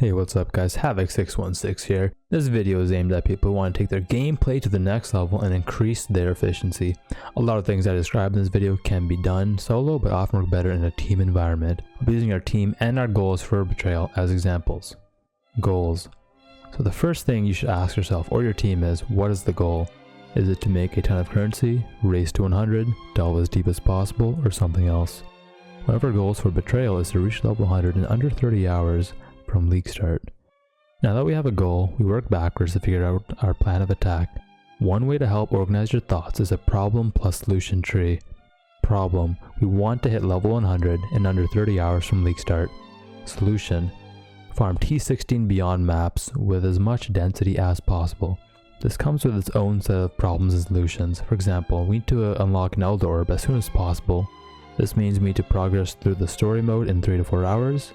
Hey, what's up guys, Havoc616 here. This video is aimed at people who want to take their gameplay to the next level and increase their efficiency. A lot of things I described in this video can be done solo, but often work better in a team environment. I'll be using our team and our goals for Betrayal as examples. Goals. So the first thing you should ask yourself or your team is, what is the goal? Is it to make a ton of currency, race to 100, delve as deep as possible, or something else? One of our goals for Betrayal is to reach level 100 in under 30 hours from league start. Now that we have a goal, we work backwards to figure out our plan of attack. One way to help organize your thoughts is a problem plus solution tree. Problem: we want to hit level 100 in under 30 hours from league start. Solution: farm T16 beyond maps with as much density as possible. This comes with its own set of problems and solutions. For example, we need to unlock an Elder Orb as soon as possible. This means we need to progress through the story mode in 3 to 4 hours.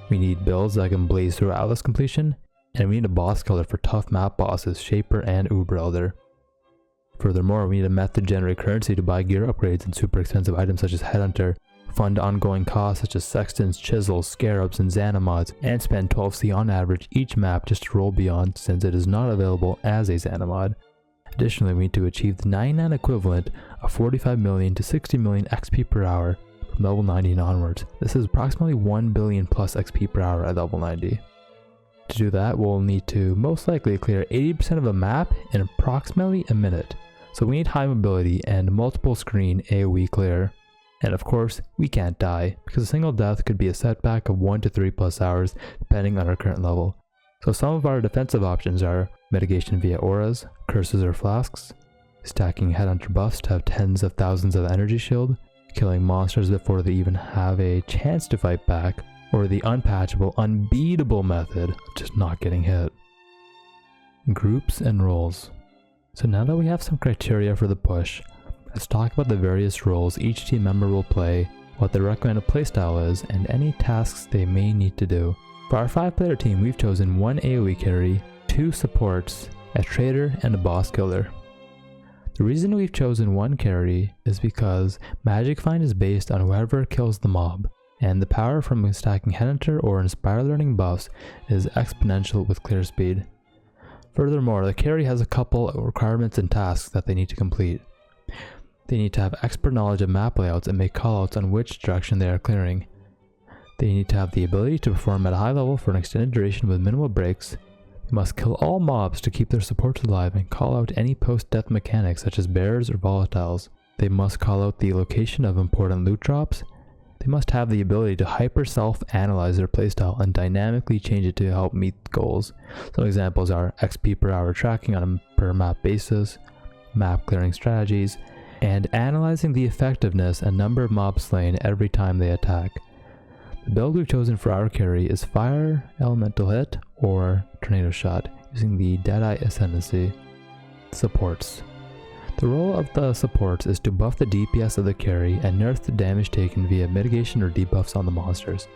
We need builds that can blaze through Atlas completion, and we need a boss killer for tough map bosses, Shaper and Uber Elder. Furthermore, we need a method to generate currency to buy gear upgrades and super expensive items such as Headhunter, fund ongoing costs such as Sextants, Chisels, Scarabs, and Xanamods, and spend 12C on average each map just to roll beyond since it is not available as a Xanamod. Additionally, we need to achieve the 99 equivalent of 45 million to 60 million XP per hour from level 90 and onwards. This is approximately 1 billion plus XP per hour at level 90. To do that, we'll need to most likely clear 80% of a map in approximately a minute. So we need high mobility and multiple screen AoE clear. And of course, we can't die, because a single death could be a setback of 1 to 3 plus hours depending on our current level. So some of our defensive options are mitigation via auras, curses or flasks, stacking Headhunter buffs to have tens of thousands of energy shield, killing monsters before they even have a chance to fight back, or the unpatchable, unbeatable method of just not getting hit. Groups and roles. So now that we have some criteria for the push, let's talk about the various roles each team member will play, what their recommended playstyle is, and any tasks they may need to do. For our 5-player team, we've chosen 1 AoE carry, 2 supports, a trader, and a boss killer. The reason we've chosen 1 carry is because Magic Find is based on whoever kills the mob, and the power from stacking Headhunter or Inspire Learning buffs is exponential with clear speed. Furthermore, the carry has a couple of requirements and tasks that they need to complete. They need to have expert knowledge of map layouts and make callouts on which direction they are clearing. They need to have the ability to perform at a high level for an extended duration with minimal breaks. They must kill all mobs to keep their supports alive and call out any post-death mechanics such as bears or volatiles. They must call out the location of important loot drops. They must have the ability to hyper self-analyze their playstyle and dynamically change it to help meet goals. Some examples are XP per hour tracking on a per map basis, map clearing strategies, and analyzing the effectiveness and number of mobs slain every time they attack. The build we've chosen for our carry is Fire, Elemental Hit, or Tornado Shot, using the Deadeye Ascendancy. Supports. The role of the supports is to buff the DPS of the carry and nerf the damage taken via mitigation or debuffs on the monsters.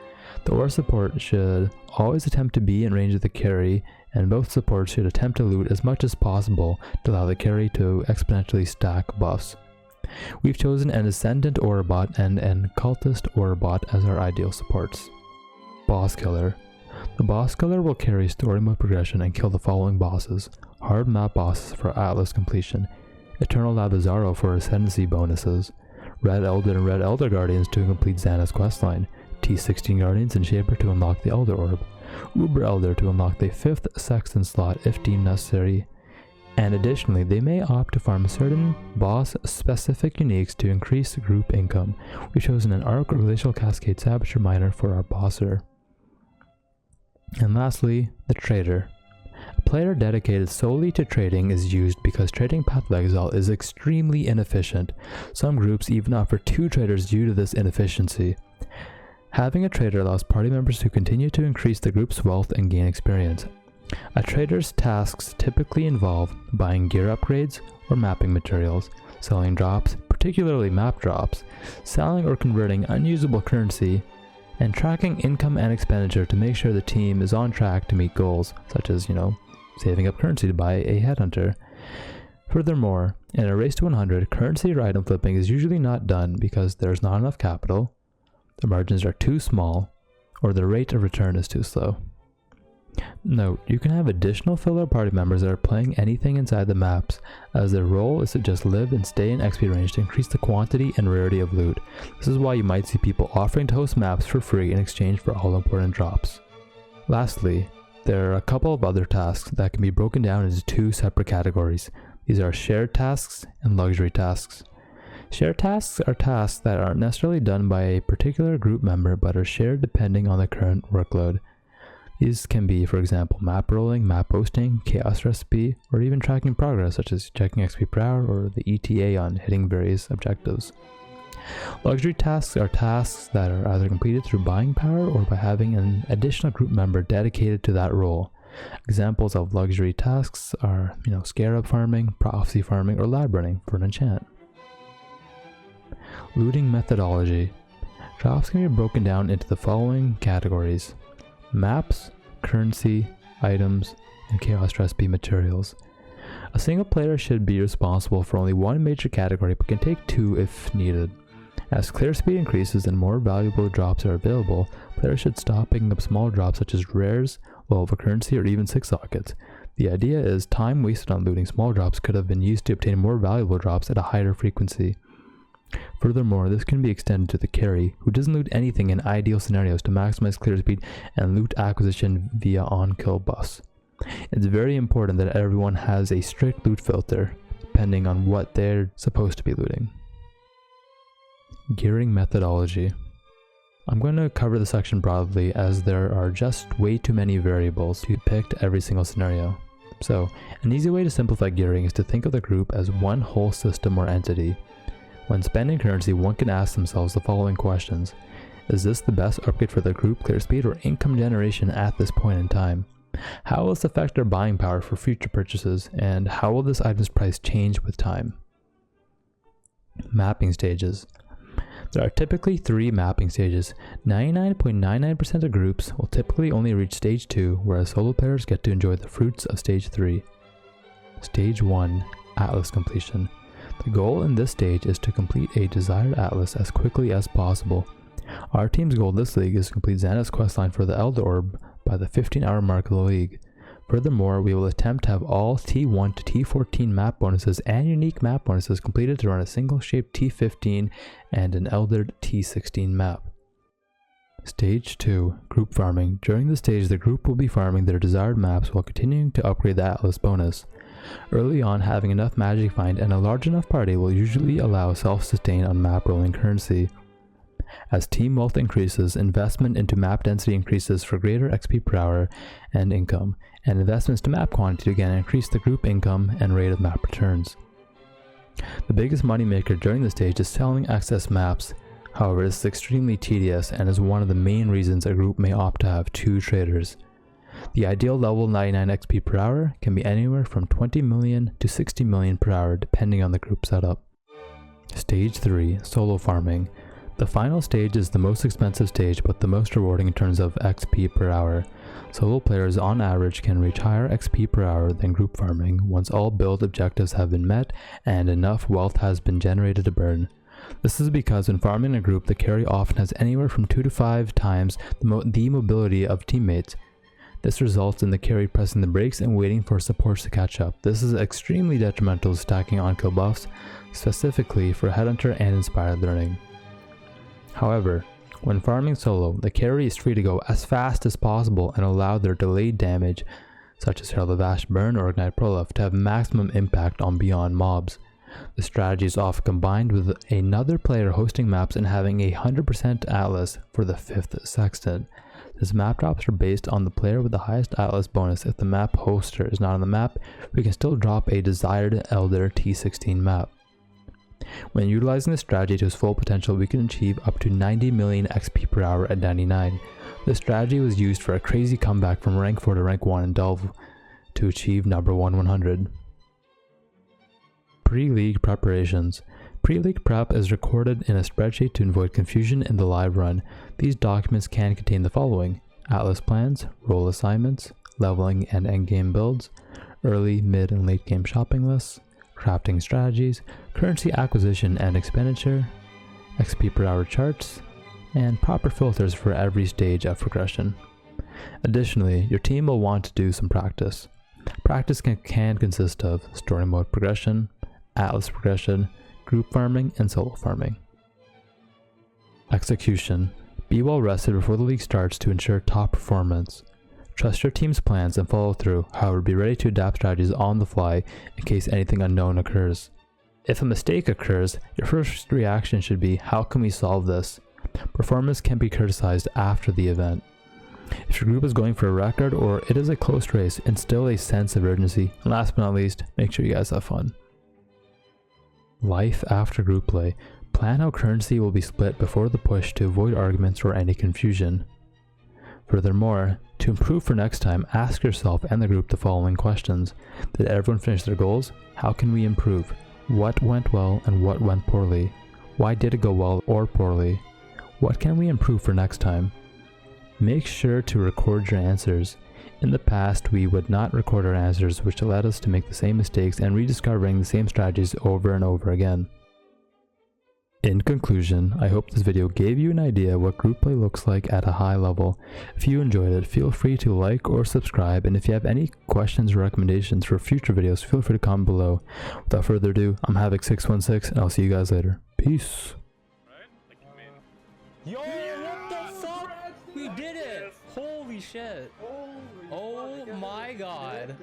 The aura support should always attempt to be in range of the carry, and both supports should attempt to loot as much as possible to allow the carry to exponentially stack buffs. We've chosen an Ascendant AuraBot and an Cultist AuraBot as our ideal supports. Boss Killer. The Boss Killer will carry story mode progression and kill the following bosses: hard map bosses for Atlas completion, Eternal Labazaro for Ascendancy bonuses, Red Elder and Red Elder Guardians to complete Xana's questline, T16 Guardians and Shaper to unlock the Elder Orb, Uber Elder to unlock the 5th Sextant slot if deemed necessary, and additionally they may opt to farm certain boss-specific uniques to increase group income. We've chosen an Arc or Glacial Cascade Saboteur Miner for our bosser. And lastly, the Trader. A player dedicated solely to trading is used because trading Path of Exile is extremely inefficient. Some groups even offer 2 traders due to this inefficiency. Having a trader allows party members to continue to increase the group's wealth and gain experience. A trader's tasks typically involve buying gear upgrades or mapping materials, selling drops, particularly map drops, selling or converting unusable currency, and tracking income and expenditure to make sure the team is on track to meet goals, such as, saving up currency to buy a Headhunter. Furthermore, in a race to 100, currency or item flipping is usually not done because there's not enough capital, the margins are too small, or the rate of return is too slow. Note, you can have additional filler party members that are playing anything inside the maps, as their role is to just live and stay in XP range to increase the quantity and rarity of loot. This is why you might see people offering to host maps for free in exchange for all important drops. Lastly, there are a couple of other tasks that can be broken down into two separate categories. These are shared tasks and luxury tasks. Shared tasks are tasks that aren't necessarily done by a particular group member but are shared depending on the current workload. These can be, for example, map rolling, map hosting, chaos recipe, or even tracking progress such as checking XP per hour or the ETA on hitting various objectives. Luxury tasks are tasks that are either completed through buying power or by having an additional group member dedicated to that role. Examples of luxury tasks are, scarab farming, prophecy farming, or lab running for an enchant. Looting methodology. Drops can be broken down into the following categories: maps, currency, items, and chaos recipe materials. A single player should be responsible for only one major category but can take two if needed. As clear speed increases and more valuable drops are available, players should stop picking up small drops such as rares, low of a currency, or even 6 sockets. The idea is time wasted on looting small drops could have been used to obtain more valuable drops at a higher frequency. Furthermore, this can be extended to the carry, who doesn't loot anything in ideal scenarios to maximize clear speed and loot acquisition via on-kill buffs. It's very important that everyone has a strict loot filter, depending on what they're supposed to be looting. Gearing methodology. I'm going to cover the section broadly as there are just way too many variables to be picked every single scenario. So, an easy way to simplify gearing is to think of the group as one whole system or entity. When spending currency, one can ask themselves the following questions. Is this the best upgrade for the group, clear speed, or income generation at this point in time? How will this affect our buying power for future purchases, and how will this item's price change with time? Mapping stages. There are typically 3 mapping stages. 99.99% of groups will typically only reach stage 2, whereas solo players get to enjoy the fruits of stage 3. Stage 1, Atlas completion. The goal in this stage is to complete a desired atlas as quickly as possible. Our team's goal this league is to complete Xana's questline for the Elder Orb by the 15-hour mark of the league. Furthermore, we will attempt to have all T1 to T14 map bonuses and unique map bonuses completed to run a single shaped T15 and an Eldered T16 map. Stage 2, Group Farming. During this stage, the group will be farming their desired maps while continuing to upgrade the Atlas bonus. Early on, having enough magic find and a large enough party will usually allow self-sustain on map rolling currency. As team wealth increases, investment into map density increases for greater XP per hour and income, and investments to map quantity again increase the group income and rate of map returns. The biggest moneymaker during this stage is selling excess maps. However, this is extremely tedious and is one of the main reasons a group may opt to have 2 traders. The ideal level 99 XP per hour can be anywhere from 20 million to 60 million per hour depending on the group setup. Stage 3, Solo Farming. The final stage is the most expensive stage but the most rewarding in terms of XP per hour. Solo players on average can reach higher XP per hour than group farming once all build objectives have been met and enough wealth has been generated to burn. This is because when farming in a group, the carry often has anywhere from 2 to 5 times the mobility of teammates. This results in the carry pressing the brakes and waiting for supports to catch up. This is extremely detrimental to stacking on-kill buffs, specifically for Headhunter and Inspired Learning. However, when farming solo, the carry is free to go as fast as possible and allow their delayed damage, such as Herald of Ash Burn or Ignite Prolapse, to have maximum impact on beyond mobs. The strategy is often combined with another player hosting maps and having a 100% Atlas for the 5th Sextant. Since map drops are based on the player with the highest Atlas bonus, if the map hoster is not on the map, we can still drop a desired Elder T16 map. When utilizing this strategy to its full potential, we can achieve up to 90 million XP per hour at 99. This strategy was used for a crazy comeback from rank 4 to rank 1 in Delve to achieve number 100. Pre-league preparations. Pre-league prep is recorded in a spreadsheet to avoid confusion in the live run. These documents can contain the following: Atlas plans, role assignments, leveling and endgame builds, early, mid, and late game shopping lists, crafting strategies, currency acquisition and expenditure, XP per hour charts, and proper filters for every stage of progression. Additionally, your team will want to do some practice. Practice can consist of story mode progression, atlas progression, group farming, and solo farming. Execution. Be well rested before the league starts to ensure top performance. Trust your team's plans and follow through, however be ready to adapt strategies on the fly in case anything unknown occurs. If a mistake occurs, your first reaction should be, how can we solve this? Performance can be criticized after the event. If your group is going for a record or it is a close race, instill a sense of urgency. And last but not least, make sure you guys have fun. Life after group play. Plan how currency will be split before the push to avoid arguments or any confusion. Furthermore, to improve for next time, ask yourself and the group the following questions. Did everyone finish their goals? How can we improve? What went well and what went poorly? Why did it go well or poorly? What can we improve for next time? Make sure to record your answers. In the past, we would not record our answers, which led us to make the same mistakes and rediscovering the same strategies over and over again. In conclusion, I hope this video gave you an idea what group play looks like at a high level. If you enjoyed it, feel free to like or subscribe, and if you have any questions or recommendations for future videos, feel free to comment below. Without further ado, I'm Havoc616, and I'll see you guys later. Peace! Yo, what the fuck? We did it! Holy shit! Oh my god!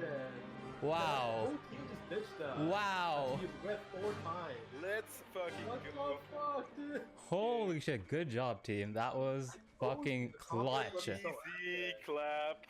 Wow! Wow! Let's fucking go. Fuck, dude. Holy shit! Good job, team. That was fucking clutch. Easy clap.